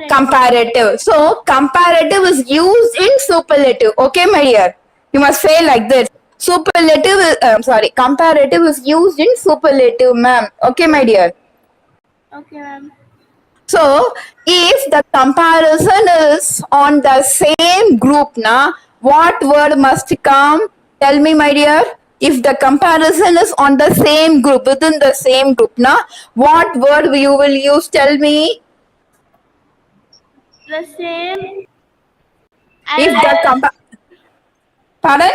Comparative. So comparative is used in superlative. Okay, my dear. You must say like this. Superlative is, comparative is used in superlative, ma'am. Okay, my dear. Okay, ma'am. So if the comparison is on the same group, na, what word must come? Tell me, my dear. If the comparison is on the same group, within the same group, na, what word you will use? Tell me. The same. If the pardon?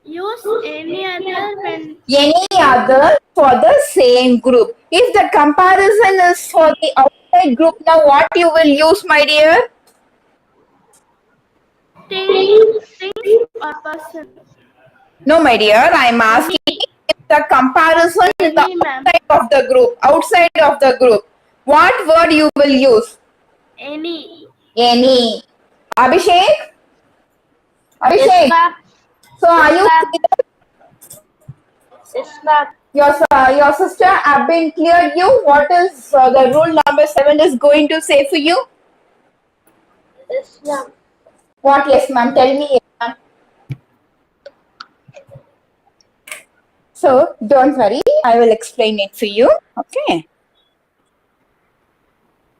Use any other when Any other for the same group. If the comparison is for the outside group, now what you will use, my dear? things or person. No, my dear, I am asking if the comparison is the Any, ma'am. outside of the group, outside of the group. What word you will use? Any. Any. Abhishek? Abhishek? Yes, ma'am. So are you ma'am. clear? Yes, ma'am. Your sister have been cleared you? What is the rule number 7 is going to say for you? Yes, ma'am. What? Yes, ma'am. Tell me, yes, ma'am. So don't worry, I will explain it for you. Okay.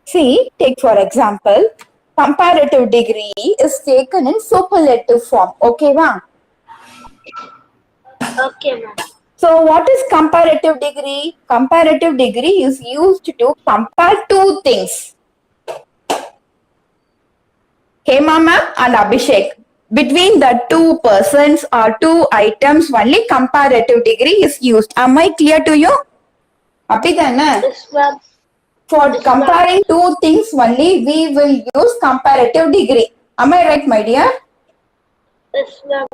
See, take for example, comparative degree is taken in superlative form. Okay, va? Okay, ma'am. So what is comparative degree? Comparative degree is used to compare two things. Hema ma'am and Abhishek. Between the two persons or two items, only comparative degree is used. Am I clear to you? Abhidana? Yes, ma'am. For comparing two things only, we will use comparative degree. Am I right, my dear? Yes, ma'am.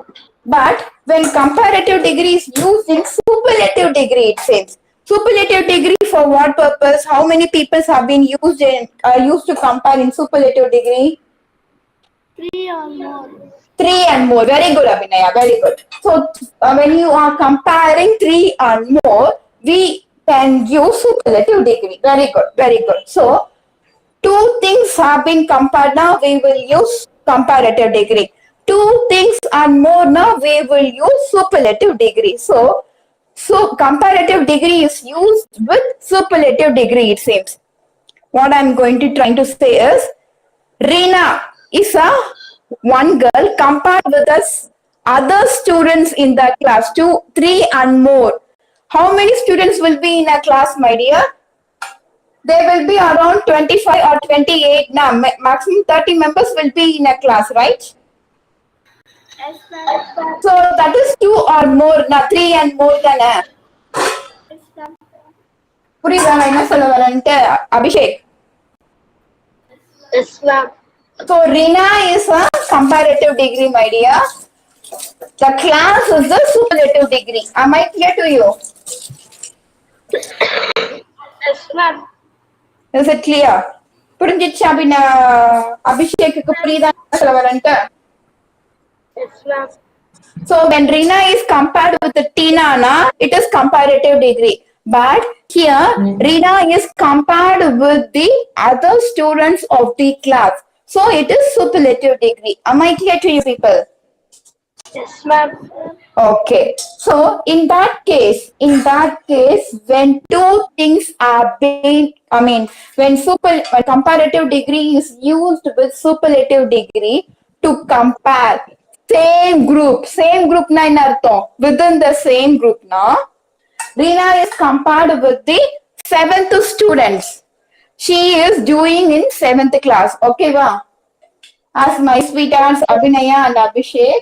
But when comparative degree is used in superlative degree, it says superlative degree for what purpose? How many people have been used to compare in superlative degree? 3 or more. 3 and more. Very good, Abhinaya. Very good. So when you are comparing 3 and more, we can use superlative degree. Very good. Very good. So two things have been compared, now we will use comparative degree. Two things and more, now we will use superlative degree. So comparative degree is used with superlative degree, it seems. What I'm going to try to say is, Reena is a one girl compared with us other students in the class, 2, 3 and more. How many students will be in a class, my dear? There will be around 25 or 28 now. Maximum 30 members will be in a class, right? Yes, ma'am. So that is 2 or more, now 3 and more than a. Yes, ma'am. புரியுதா நான் என்ன சொல்ல வரேன்ட்டு Abhishek? Yes, ma'am. So Rina is a comparative degree, my dear. The class is the superlative degree. Am I clear to you? Yes, ma'am. Is it clear? புரிஞ்சிச்சு அபிஷேக்கு புரியுதா என்ன சொல்ல வரேன்ட்டு? Yes, ma'am. So when Rina is compared with Tina, na, it is comparative degree. But here, Rina is compared with the other students of the class. So it is superlative degree. Am I clear to you people? Yes, ma'am. Okay. So in that case, when two things are being, when comparative degree is used with superlative degree to compare same group na in artham, within the same group na, Reena is compared with the 7th students. She is doing in 7th class. Okay, va? As my sweethearts Abhinaya and Abhishek,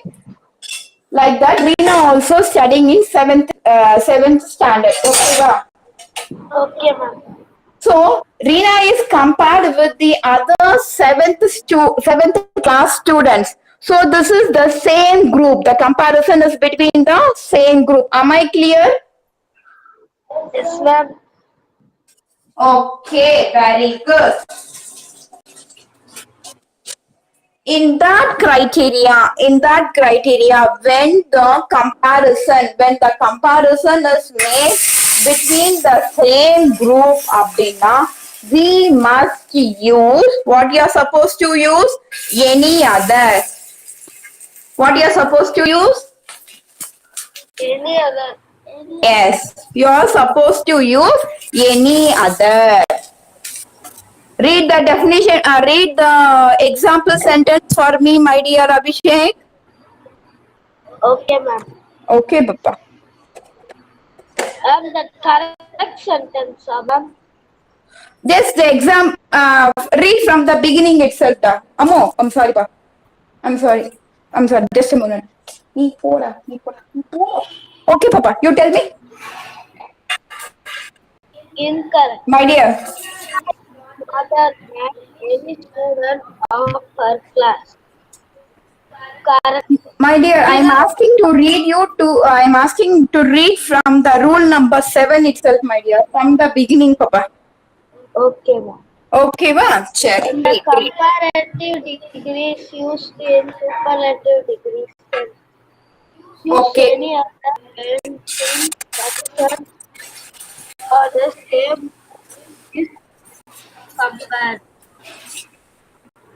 like that, Reena also studying in 7th standard. Okay, va? Okay, ma'am. So Reena is compared with the other 7th class students. So this is the same group. The comparison is between the same group. Am I clear? Yes, ma'am. Okay, very good. In that criteria, when the comparison is made between the same group, abdina, We must use what you are supposed to use? Any other. What you are supposed to use? Any other. Yes, you are supposed to use any other. Read the definition, read the example sentence for me, my dear Abhishek. Okay, ma'am. Okay, Papa. The correct sentence, ma'am. Just the exam, read from the beginning itself. Da. Ammo, I'm sorry, Pa. I'm sorry. I'm sorry. Just a moment. Okay, Papa. You tell me. Incorrect. My dear. Other than any student of her class. Correct. My dear, I'm asking to read you to, I'm asking to read from the rule number 7 itself, my dear. From the beginning, Papa. Okay, ma'am. Okay, va? Check. The comparative degrees used in superlative degrees can use Okay. any other painting function or the same is compared.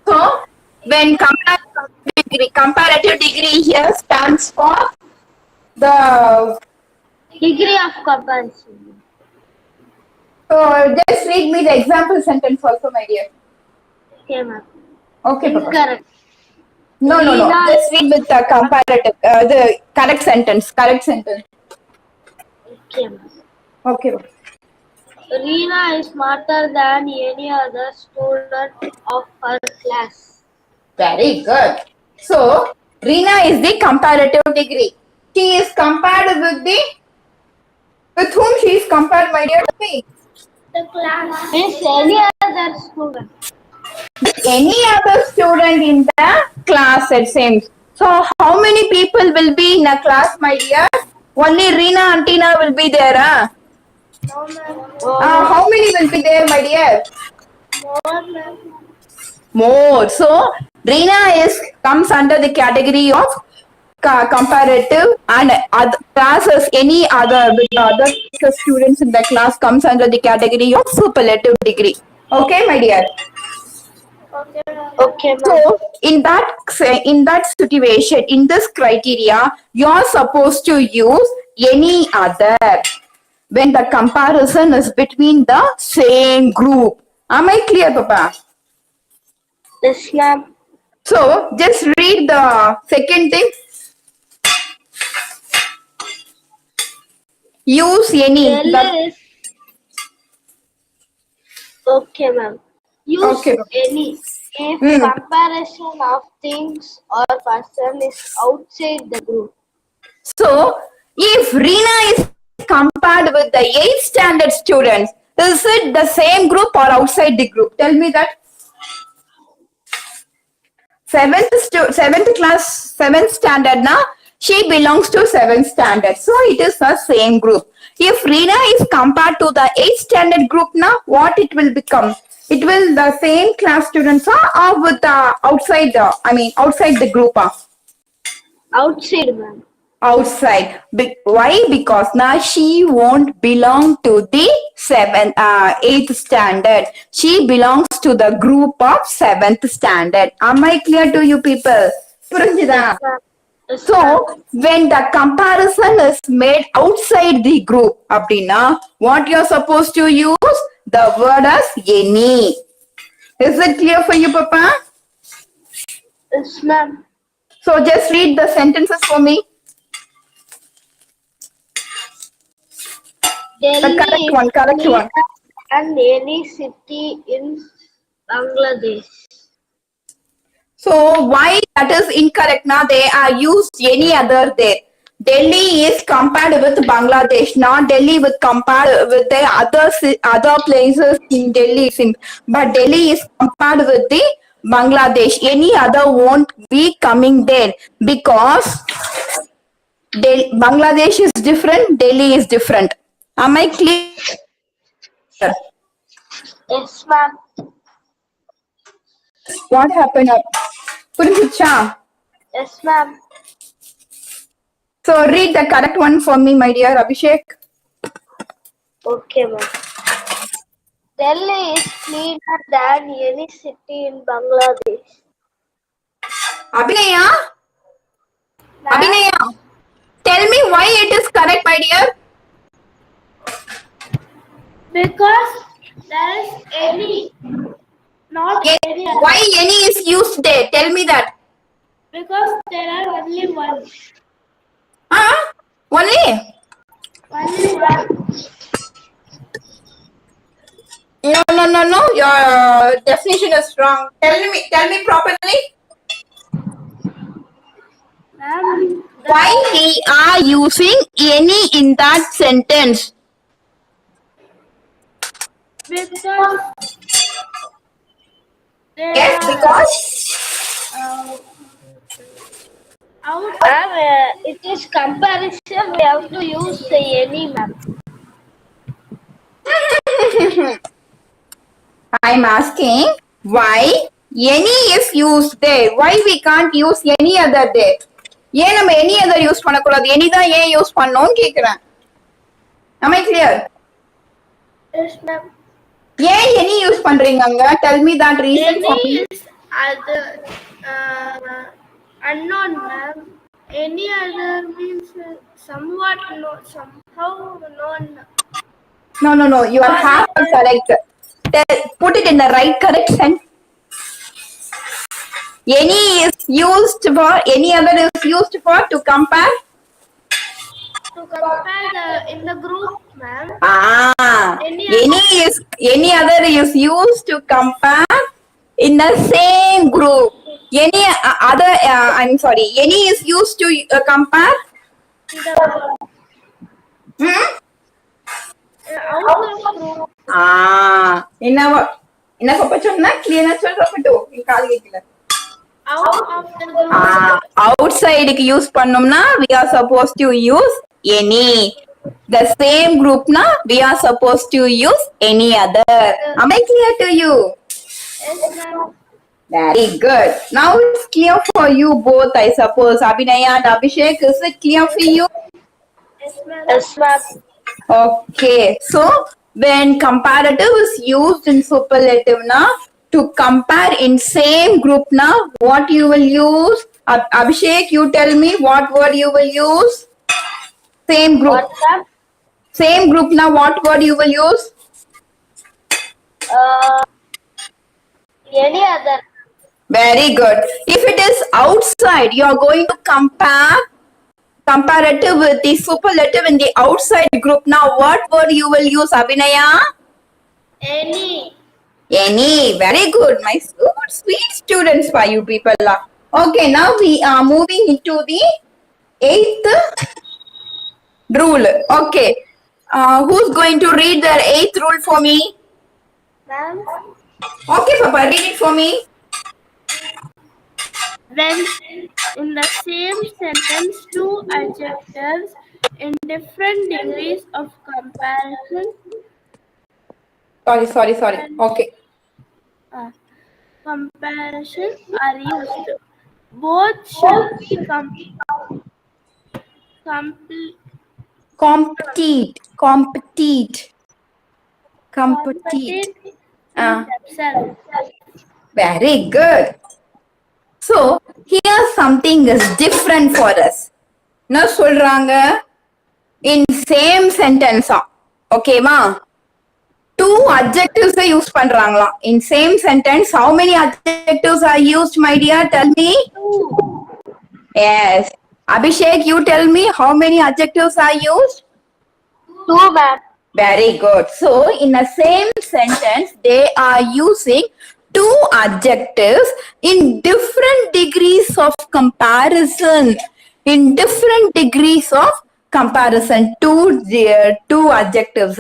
So, when comparative degree here stands for the, Degree of comparison. so just read me the example sentence also, my dear. Okay, ma'am. Okay, Papa. Incorrect. No. Rina Just read with the comparative, the correct sentence. Correct sentence. Okay, ma'am. Okay, Papa. Rina is smarter than any other student of her class. Very good. So, Rina is the comparative degree. She is compared with the, with whom she is compared, my dear? Me. The class means any other student. Any other student in the class, it seems. So, how many people will be in a class, my dear? Only Rina and Tina will be there. Huh? No, ma'am. How many will be there, my dear? More, ma'am. More. So, Rina is comes under the category of comparative, and other classes, any other with other students in the class comes under the category of superlative degree. Okay, my dear. Okay, ma'am. So in that situation, in this criteria, you are supposed to use any other when the comparison is between the same group. Am I clear, Papa? Yes, ma'am. So just read the second thing. Use any. Delhi is okay, ma'am. Use Okay. any if Hmm. comparison of things or person is outside the group. So, if Rina is compared with the 8th standard students, is it the same group or outside the group? Tell me that. Seventh class, 7th standard now, she belongs to 7th standard. So, it is the same group. If Rina is compared to the 8th standard group now, what it will become? It will the same class students or with the outside outside the group. Outside, ma'am. Outside. Why? Because now she won't belong to the 8th standard. She belongs to the group of 7th standard. Am I clear to you people? புரிஞ்சுதா? Yes, So, ma'am. when the comparison is made outside the group, abdina, what you're supposed to use? The word as any. Is it clear for you, Papa? Yes, ma'am. So, just read the sentences for me. The correct one, correct one. And any city in Bangladesh. So why that is incorrect? Now they are used any other there. Delhi is compared with Bangladesh, not Delhi with compared with the other places in Delhi. But Delhi is compared with the Bangladesh. Any other won't be coming there because Bangladesh is different, Delhi is different. Am I clear? Yes, ma'am. What happened? Puricha. Yes, ma'am. So read the correct one for me, my dear Abhishek. Okay, ma'am. Delhi is cleaner than any city in Bangladesh. Abhinaya, Ma'am, Abhinaya, tell me why it is correct, my dear. because there is any, not any other. Why any is used there? Tell me that. Because there are only one. Huh? Only? Only one. No. Your definition is wrong. Tell me properly. Ma'am, Why we are using any in that sentence? because there Yes, are because it is comparison. We have to use any, ma'am. I'm asking why any is used there. Why we can't use any other there? ஏன் நம்ம any other use பண்ணக்கூடாது? any தான் ஏன் use பண்ணோம்னு கேக்குறேன். Am I clear? Yes, ma'am. ஏன் any use பண்றீங்க அங்க? Tell me that reason for Any me. is other unknown, ma'am. Any other means somewhat known, somehow known. No. You are half correct. Put it in the right correct sense. Any is used for, any other is used for to compare. To compare in the group, ma'am. Any other is used to compare in the same group. Any other, I'm sorry, any is used to compare. Out of group. என்ன சொப்ப சொன்னா கிளியரா சொல்லப்பட்டு என் காது கேட்கல. Out of the group. Outside use பண்ணோம்னா we are supposed to use any. The same group na we are supposed to use any other. Am I clear to you? Yes, ma'am. Very good. Now it's clear for you both, I suppose. Abhinaya and Abhishek, is it clear for you? Yes, ma'am. Yes, ma'am. Okay. So when comparative is used in superlative na, to compare in same group na, what you will use? Abhishek, you tell me what word you will use? Same group. What, ma'am? Same group na, what word you will use? Any other. Very good. If it is outside, you are going to comparative with the superlative in the outside group. Now, what word you will use, Abhinaya? Any. Any. Very good. My good, sweet students for you people. Okay, now we are moving into the 8th rule. Okay. Who's going to read the 8th rule for me? Ma'am. Okay, Papa, read it for me. When in the same sentence two adjectives in different degrees of comparison. Sorry. Okay. Comparison are used. Both should be compete themselves. Very good. So here something is different for us. என்ன சொல்றாங்க? In same sentence. Okay ma? Two adjectives use பண்றாங்களாம். In same sentence, how many adjectives are used, my dear? Tell me. Yes. Abhishek, you tell me how many adjectives are used? 2, ma'am. Very good. So, in the same sentence, they are using two adjectives in different degrees of comparison. In different degrees of comparison. Two adjectives,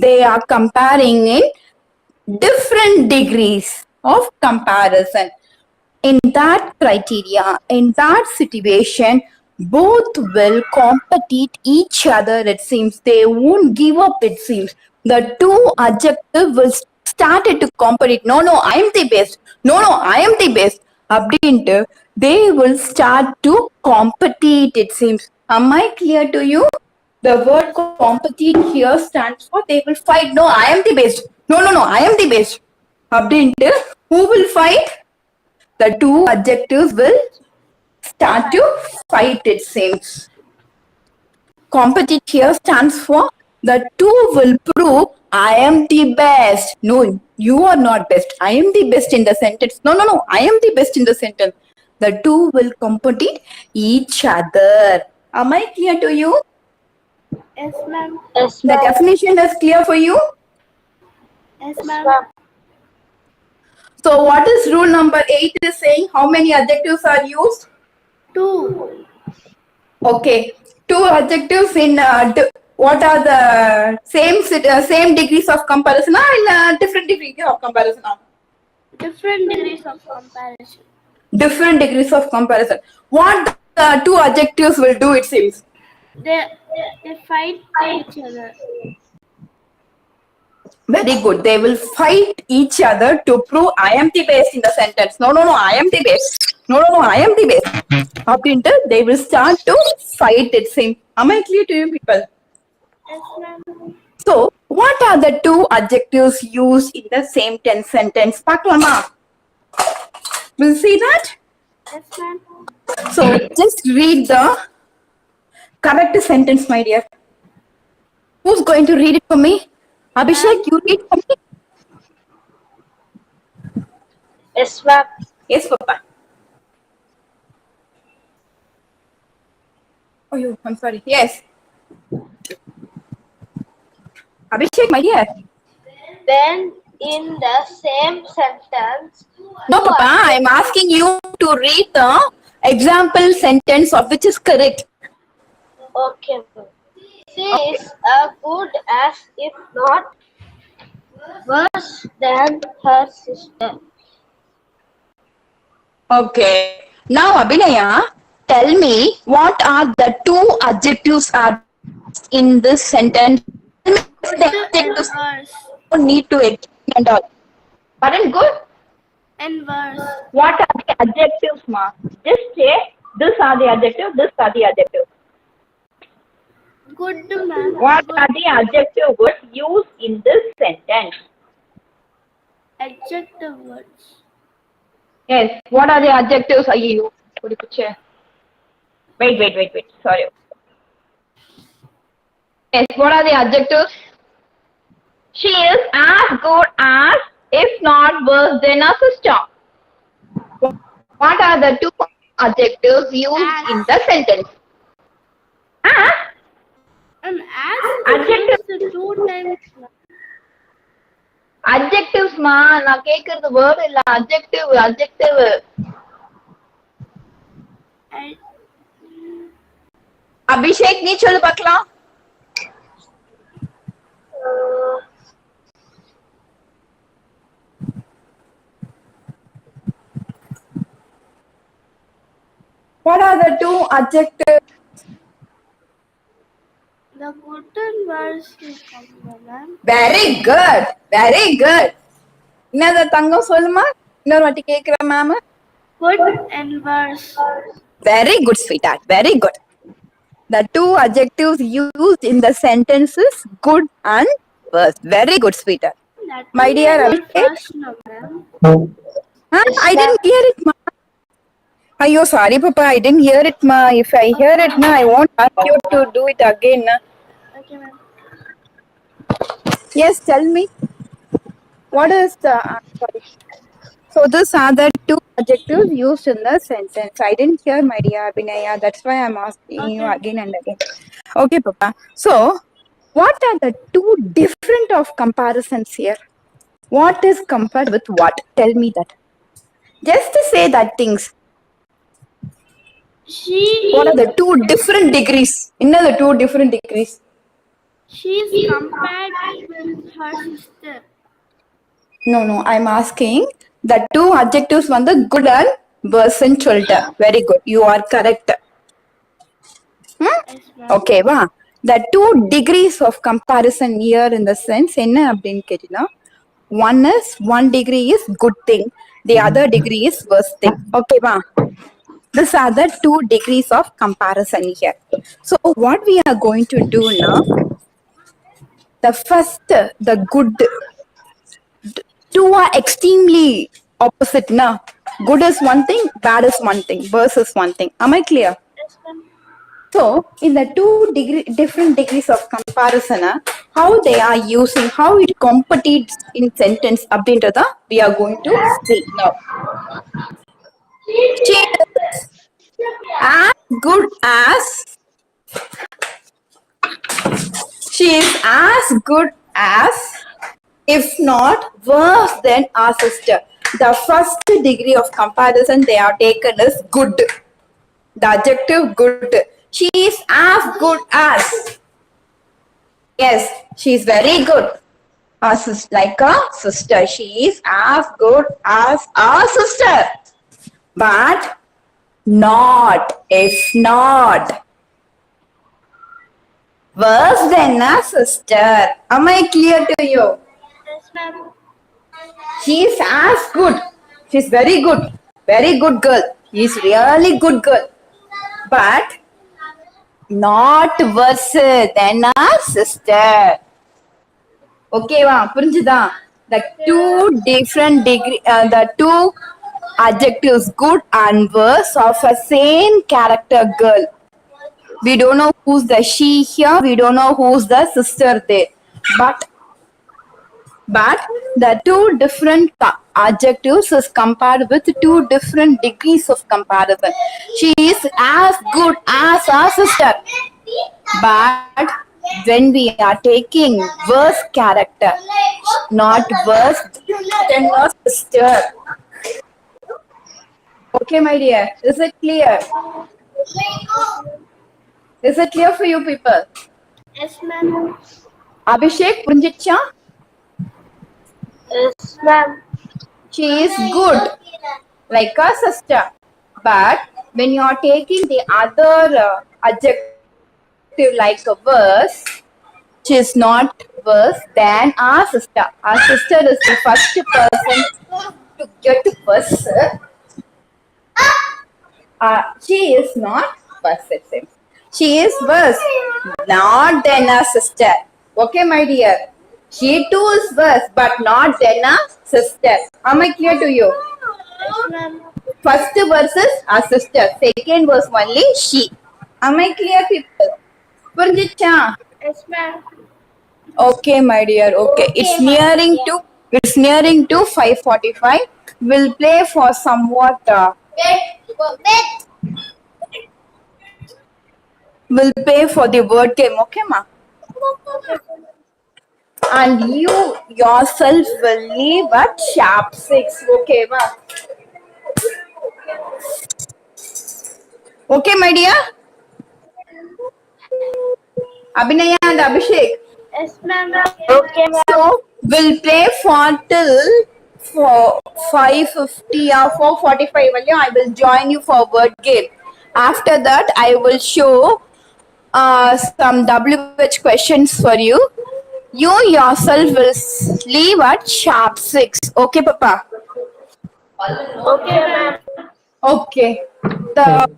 they are comparing in different degrees of comparison. In that criteria, in that situation, both will compete each other, it seems. They won't give up, it seems. The two adjectives will started to compete. No, I am the best. No, I am the best. Abdintu, they will start to compete, it seems. Am I clear to you? The word compete here stands for they will fight. No, I am the best. No, I am the best. அப்படின்ட்டு who will fight? The two adjectives will start to fight, it seems. Compete here stands for the two will prove I am the best. No, you are not best. I am the best in the sentence. No, I am the best in the sentence. The two will compete each other. Am I clear to you? Yes, ma'am. Yes, The ma'am. definition is clear for you? Yes, Yes, ma'am. ma'am. So what is rule number 8 is saying? How many adjectives are used? 2. Okay, two adjectives in what are the same degrees of comparison or in different degrees of comparison? Different degrees of comparison. Different degrees of comparison. What the two adjectives will do, it seems? They fight each other. Very good. They will fight each other to prove I am the best in the sentence. No, I am the best. No, I am the best. அப்படின்ட்டு they will start to fight, it seems. Am I clear to you people? Yes, ma'am. So, what are the two adjectives used in the same tense sentence? பார்க்கலாமா? We'll see that. Yes, ma'am. So, just read the correct sentence, my dear. Who's going to read it for me? Abhishek, you read for me? Yes, ma'am. Yes, Papa. Oh, I'm sorry. Yes. Abhishek, my dear. When in the same sentence. No, Papa, I'm asking you to read the example sentence of which is correct. Okay. She is as good as, if not worse than her sister. Okay. Now, Abhinaya, tell me what are the two adjectives are in this sentence? The adjectives Inverse. don't need to explain and all. Pardon, good? Inverse. What are the adjectives, ma? Just say, this are the adjectives, this are the adjectives. Good, ma'am. What Good. are the adjective words used in this sentence? Adjective words. Yes. What are the adjectives? Ayyo. Wait. Sorry. Yes. What are the adjectives? She is as good as, if not worse than her sister. What are the two adjectives used As. in the sentence? As. And as Adjective. used 2 times. ma'am. Adjectives, ma. நான் கேக்குறது word இல்ல. Adjective. I- Abhishek நீ சொல்லு பார்க்கலாம். What are the two adjectives? The good and worse is coming, ma'am. Very good. என்னது தங்கம் சொல்லுமா? இன்னொரு வாட்டி கேக்குற ma'am. Good and worse. Very good, sweetheart. Very good. The two adjectives used in the sentence is good and worse. Very good, sweetheart. That My is dear the Abhishek. first no, ma'am. Huh? I didn't hear it, ma. Ayyo, sorry, Papa. I didn't hear it, ma. If I hear it, na, I won't ask you to do it again. Na. Okay, ma'am. Yes, tell me. What is the sorry? So these are the two adjectives used in the sentence. I didn't hear, my dear Abhinaya. That's why I'm asking you Okay. again and again. Okay, Papa. So, what are the two different of comparisons here? What is compared with what? Tell me that. Just to say that things. What are the two different degrees? Another two different degrees. She is compared with her sister. No, I'm asking the two adjectives வந்து good and worse ன்னு சொல்லிட்ட. Very good. You are correct. Yes, ma'am. Okay, வா. The two degrees of comparison here in the sense என்ன அப்படின்னு கேட்டீங்கன்னா one degree is good thing, the other degree is worst thing. Okay, வா. These are the 2 degrees of comparison here. So what we are going to do now, the first, the good, two are extremely opposite now. Good is one thing, bad is one thing, worse is one thing. Am I clear? Yes, ma'am. So, in the different degrees of comparison, how they are using, how it competes in sentence, அப்படின்றத we are going to see now. She is as good as, she is as good as, if not worse than our sister. The first degree of comparison they are taken is good. The adjective good. She is as good as. Yes, she is very good. Like a sister. She is as good as our sister. But not, if not, worse than a sister. Am I clear to you? Yes, ma'am. She is as good. She is very good. Very good girl. She is really good girl. But not worse than a sister. Okay, va? புரிஞ்சுதா? The two different degree, the two adjectives, good and worse, of a same character girl. We don't know who's the she here. We don't know who's the sister there. But the two different adjectives is compared with two different degrees of comparison. She is as good as our sister. But when we are taking worse character, not worse than our sister. Okay, my dear. Is it clear? Is it clear for you people? Yes, ma'am. Abhishek, புரிஞ்சிச்சா? Yes, ma'am. She is good, like a sister. But when you are taking the other adjective like a worse, she is not worse than our sister. Our sister is the first person to get worse. She is not worse, it seems. She is worse, not than a sister. Okay, my dear. She too is worse, but not than a sister. Am I clear to you? Yes, ma'am. First verse is a sister. Second verse only she. Am I clear, people? புரிஞ்சிச்சா? Yes, ma'am. Okay, my dear. Okay. It's nearing to 5:45. We'll play for somewhat. We'll pay for the word game. Okay, ma? And you yourself will leave at sharp 6. Okay, ma? Okay, my dear? Abhinaya and Abhishek. Yes, ma'am. Okay, ma'am. So we'll play for till for 5:50 or 4:45. I will join you for word game. After that, I will show some WH questions for you. You yourself will leave at sharp 6. Okay, Papa? Okay, ma'am. Okay.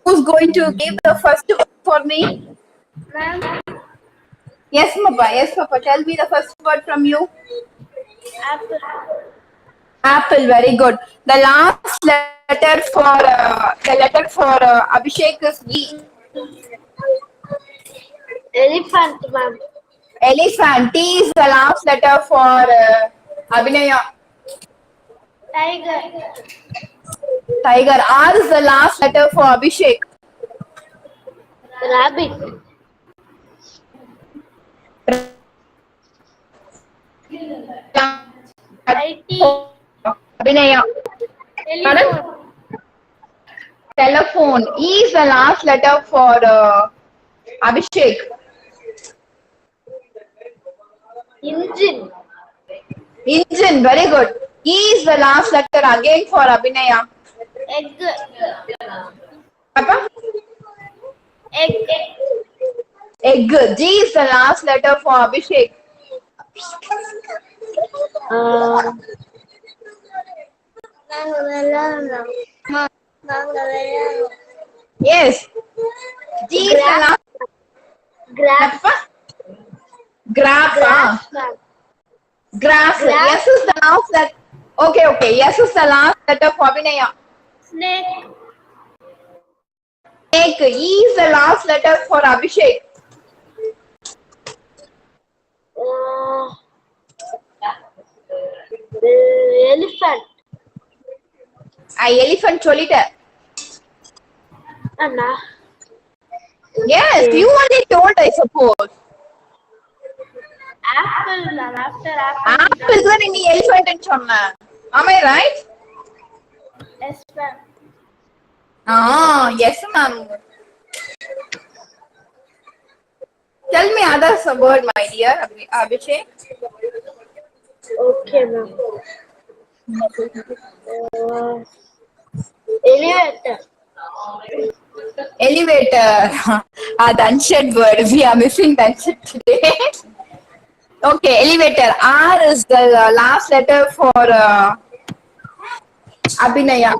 Who's going to give the first word for me? Ma'am. Yes, Papa. Yes, Papa. Tell me the first word from you. Apple. Apple. Very good. The last letter for Abhishek is E. Elephant, ma'am. Elephant. T is the last letter for Abhinaya. Tiger. Tiger. R is the last letter for Abhishek. Rabbit. IT. Abhinaya. Pardon? Telephone. Telephone. E is the last letter for Abhishek. Engine. Engine. Very good. E is the last letter again for Abhinaya. Egg. Papa? Egg. Egg. G is the last letter for Abhishek. Yes. G is the last. Graph. Graph. Graph, ma'am. Graph. Graph. Yes is the last letter. Okay. Yes is the last letter for Abhinaya. Snake. Snake. E is the last letter for Abhishek. Elephant. Elephant சொல்லிட்டேன். Anna. Yes, you only told, I suppose. Apple, ma'am. After apple. Apple தான் நீ elephant ன்னு சொன்ன. Am I right? Yes, ma'am. Yes, ma'am. Tell me other word, my dear Abhishek. Okay, ma'am. Elevator. Elevator. The unsaid word. We are missing the unsaid today. Okay, elevator. R is the last letter for Abhinaya.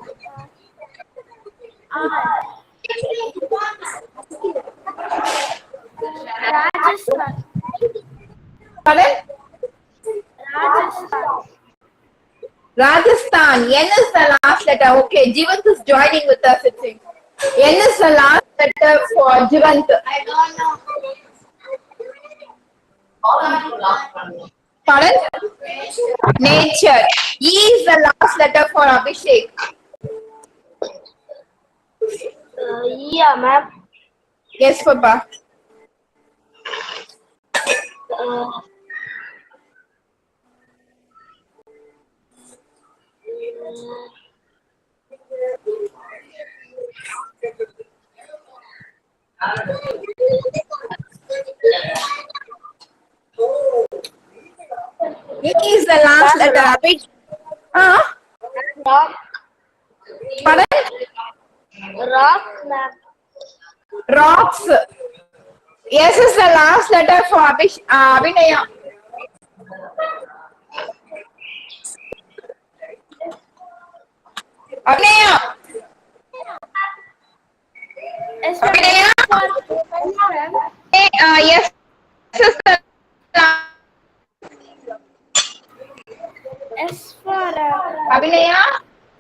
Rajasthan. Pardon? Rajasthan. Rajasthan. N is the last letter. Okay, Jivant is joining with us, it seems. N is the last letter for Jivant. I don't know. Pardon? Nature. E is the last letter for Abhishek. Yeah, ma'am. Yes, Papa. E is the last letter. Abhishek. Rock. Pardon? Rock, ma'am. Rocks. S is the last letter for Abhinaya. Abhinaya. Yes, ma'am. Abhinaya. Yes is the last. S for Abhinaya.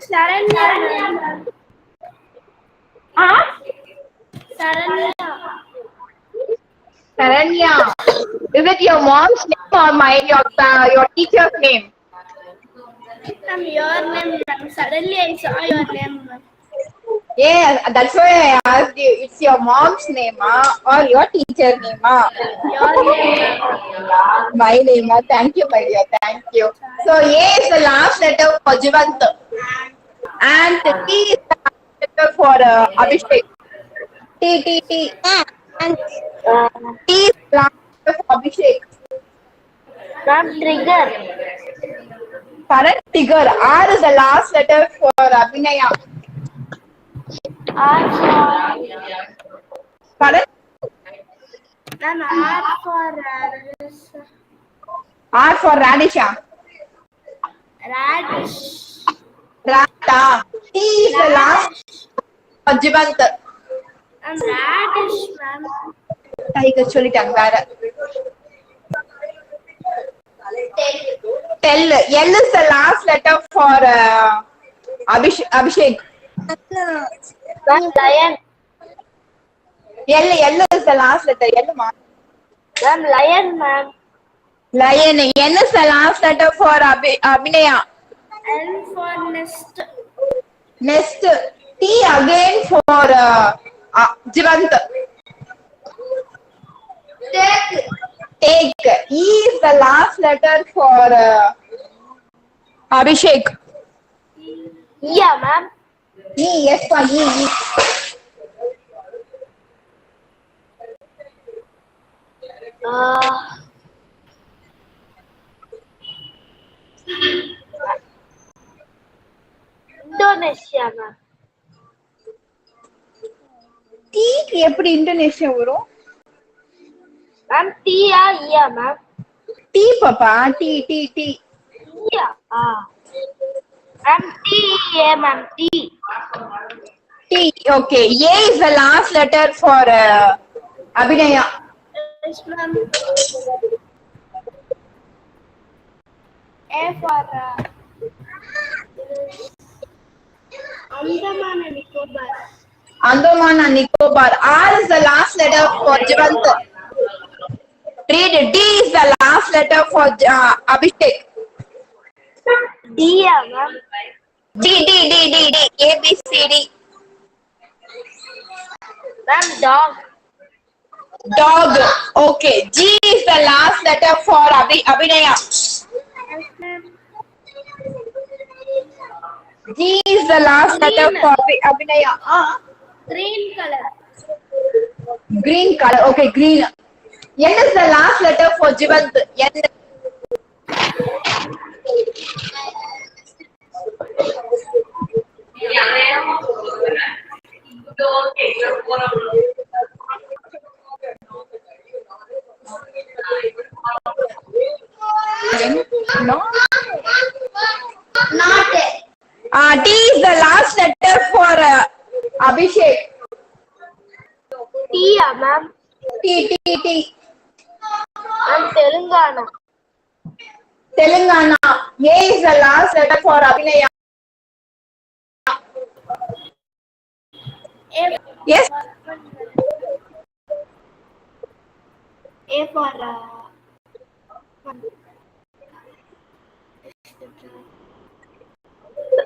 Saranya. Saranya. Saranya. Is it your mom's name or your teacher's name? Ma'am, your name, ma'am. Suddenly I saw your name, ma'am. Yeah, that's why I asked you. It's your mom's name or your teacher's name? Your name, ma'am. My name. Thank you, my dear. Thank you. So A is the last letter for Jivant. And T is the last letter for Abhishek. T. And T is the last letter for Abhishek. Ma'am, trigger. Correct figure. R is the last letter for Abhinaya. R for Correct? ma'am. R for R for Radisha. radish. Rata. T is the last for Jivant. Ma'am, radish, ma'am. Tiger சொல்லிட்டாங்க வேற. Tell. L is the last letter for Abhishek. Ma'am, lion. L is the last letter. L ma. Ma'am, lion, ma'am. Lion. N is the last letter for Abhinaya. N for nest. Next. T again for Jivant. Take. E is the last letter for Abhishek. Yeah, ma'am. E. Yes, for E. Indonesia, ma'am. T க்கு எப்படி Indonesia வரும்? Ma'am, T or yeah, ma'am. T பாப்பா. T. Yeah. Ma'am, T, yeah, ma'am, T. T. Okay. A is the last letter for Abhinaya. Yes, ma'am. A for Andaman and Nicobar. Andaman and Nicobar. R is the last letter for Jivant. Read it. D is the last letter for Abhishek. D, ma'am. D. A, B, C, D. Ma'am, dog. Dog. Okay. G is the last letter for Abhinaya. Yes, ma'am. G is the last letter Green. for Abhinaya. Green color. Green color. Okay, green. N is the last letter for Jivant. N. No. Not. T is the last letter for Abhishek. T, ma'am. T. Ma'am, Telangana. Telangana. A is the last letter for Abhinaya. A. Yes. A for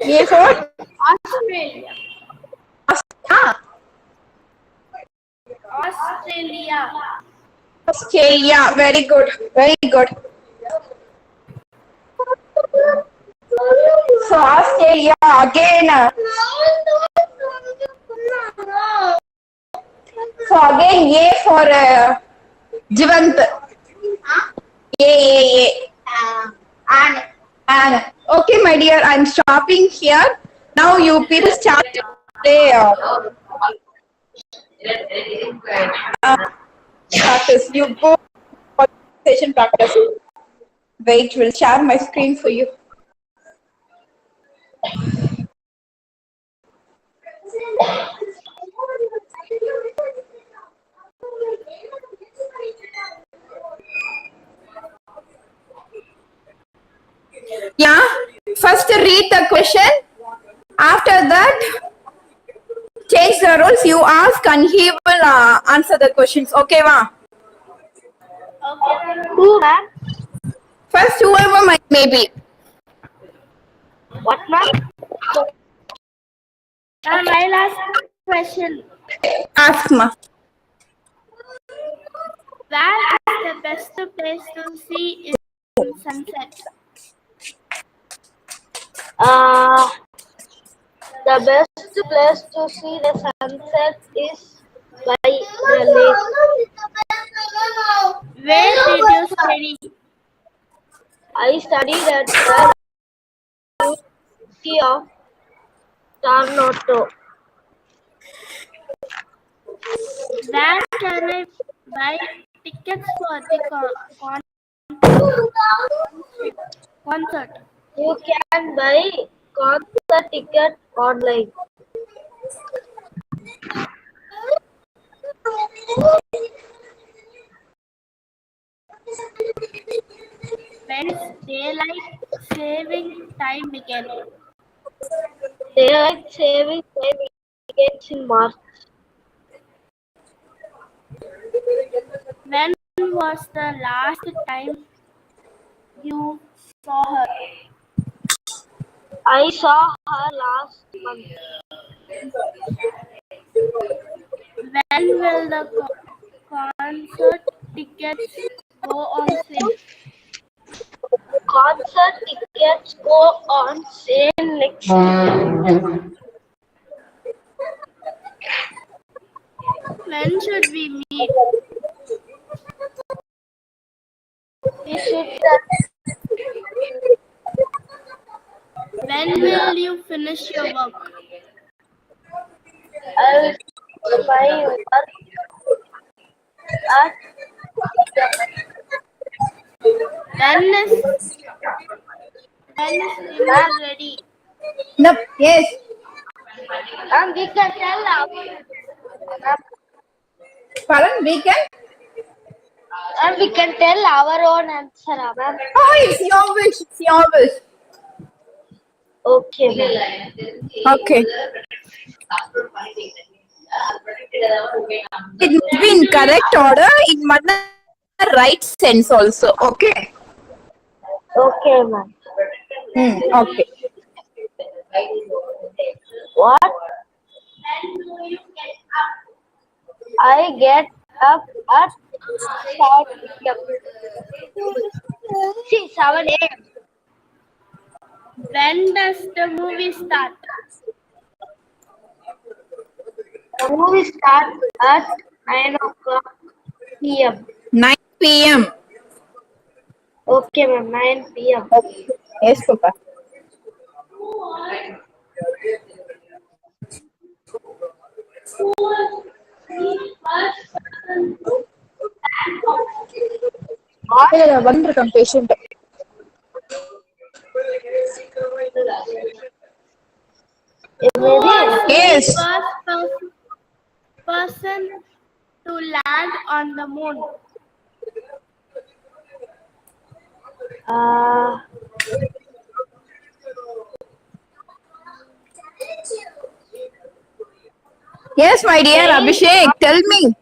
A for Australia. Australia. Australia. Very good. Very good. So Australia again. So again A for Jivant. A. And okay, my dear, I'm stopping here. Now you people start to play practice. You go for session practice. Wait, we'll share my screen for you. Yeah, first read the question. After that, change the rules. You ask and he will answer the questions. Okay, ma? Okay. Who, ma'am? First, whoever might maybe. What, ma'am? Ma'am, I'll ask question. Ask, ma. Where is the best place to see in sunset? The best place to see the sunset is by the lake. Where did you study? I studied at the University of Toronto. Where can I buy tickets for the concert? You can buy concert ticket online. When is daylight saving time begin? Daylight saving time begins in March. When was the last time you saw her? I saw her last month. When will the concert tickets go on sale? Concert tickets go on sale next week. When should we meet? We should When will you finish your work? I'll do my work at When is dinner ready? No, yes. And we can tell our Pardon, we can? and we can tell our own answer, ma'am. Oh, it's your wish. It's your wish. Okay, ma'am. Okay. It must be in correct order. It must be right sense also. Okay. Okay, ma'am. Okay. What? I get up at 7 p.m. See, 7 a.m. When does the movie start? The movie starts at 9 o'clock p.m. 9 p.m. Okay, ma'am. 9 p.m. Okay. Yes, Papa. One patient. Who was Yes. the first person to land on the moon? Yes, my dear Abhishek, tell me.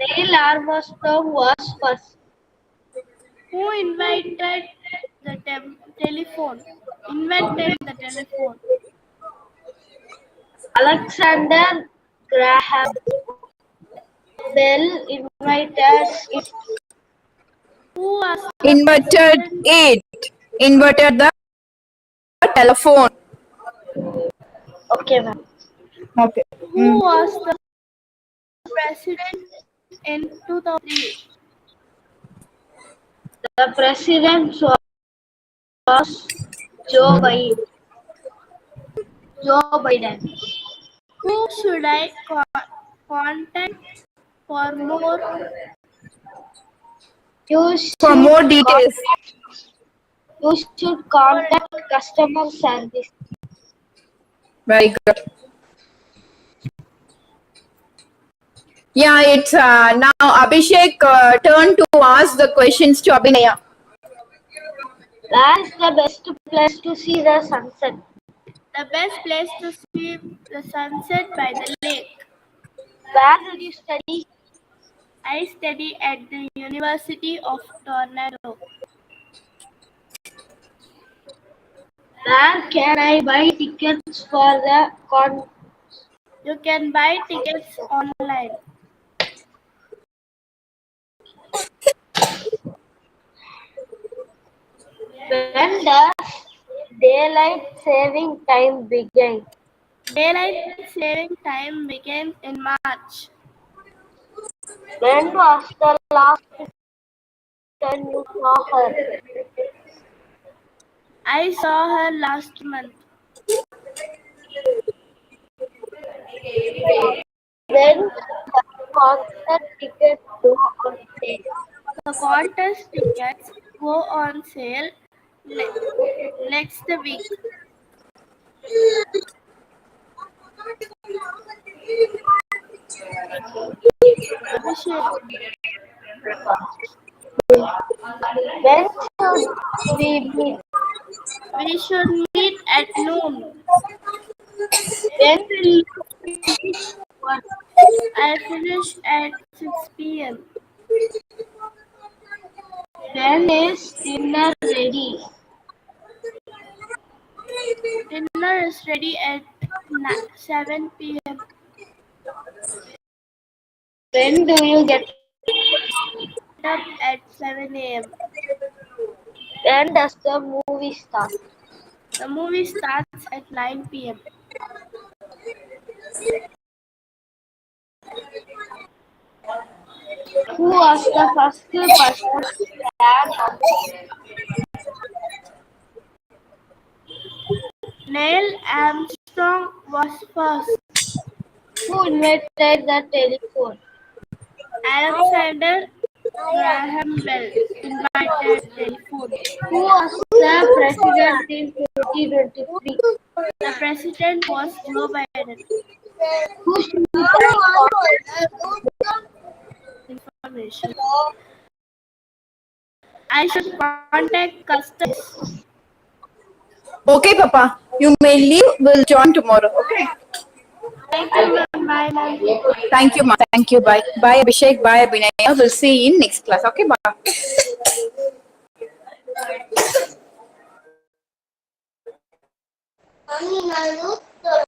Neil Armstrong was first. Who invented the telephone? Invented the telephone. Alexander Graham Bell invented it. Who was Inverted it. Inverted the telephone. Okay, ma'am. Okay. Who was the president in 2003? The president was Joe Biden. Joe Biden. Who should I contact for more? You For more details. You should contact customer service. Very good. Yeah, it's now Abhishek turn to ask the questions to Abhinaya. Where is the best place to see the sunset? The best place to see the sunset by the lake. Where did you study? I study at the University of Toronto. Where can I buy tickets for the concert? You can buy tickets online. When does daylight saving time begin? Daylight saving time begins in March. When was the last time you saw her? I saw her last month. When the concert tickets go on sale? The contest tickets go on sale next week. Abhishek, When should we meet? we should meet at noon. When will you finish work? I finish at 6 p.m. When is dinner ready? Dinner is ready at 7 p.m. When do you get Up at 7 a.m. When does the movie start? The movie starts at 9 p.m. Who was the first person to land on the moon? Neil Armstrong was first. Who invented the telephone? Alexander Graham Bell invented telephone. Who was the president in 2023? The president was Joe Biden. Who should be Information. I should contact customs. Okay, Papa. You may leave. We'll join tomorrow. Okay. Thank you, ma'am. Bye, ma'am. Thank you, ma. Thank you. Bye. Bye, Abhishek. Bye, Abhinaya. We'll see you in next class. Okay, bye. Mami,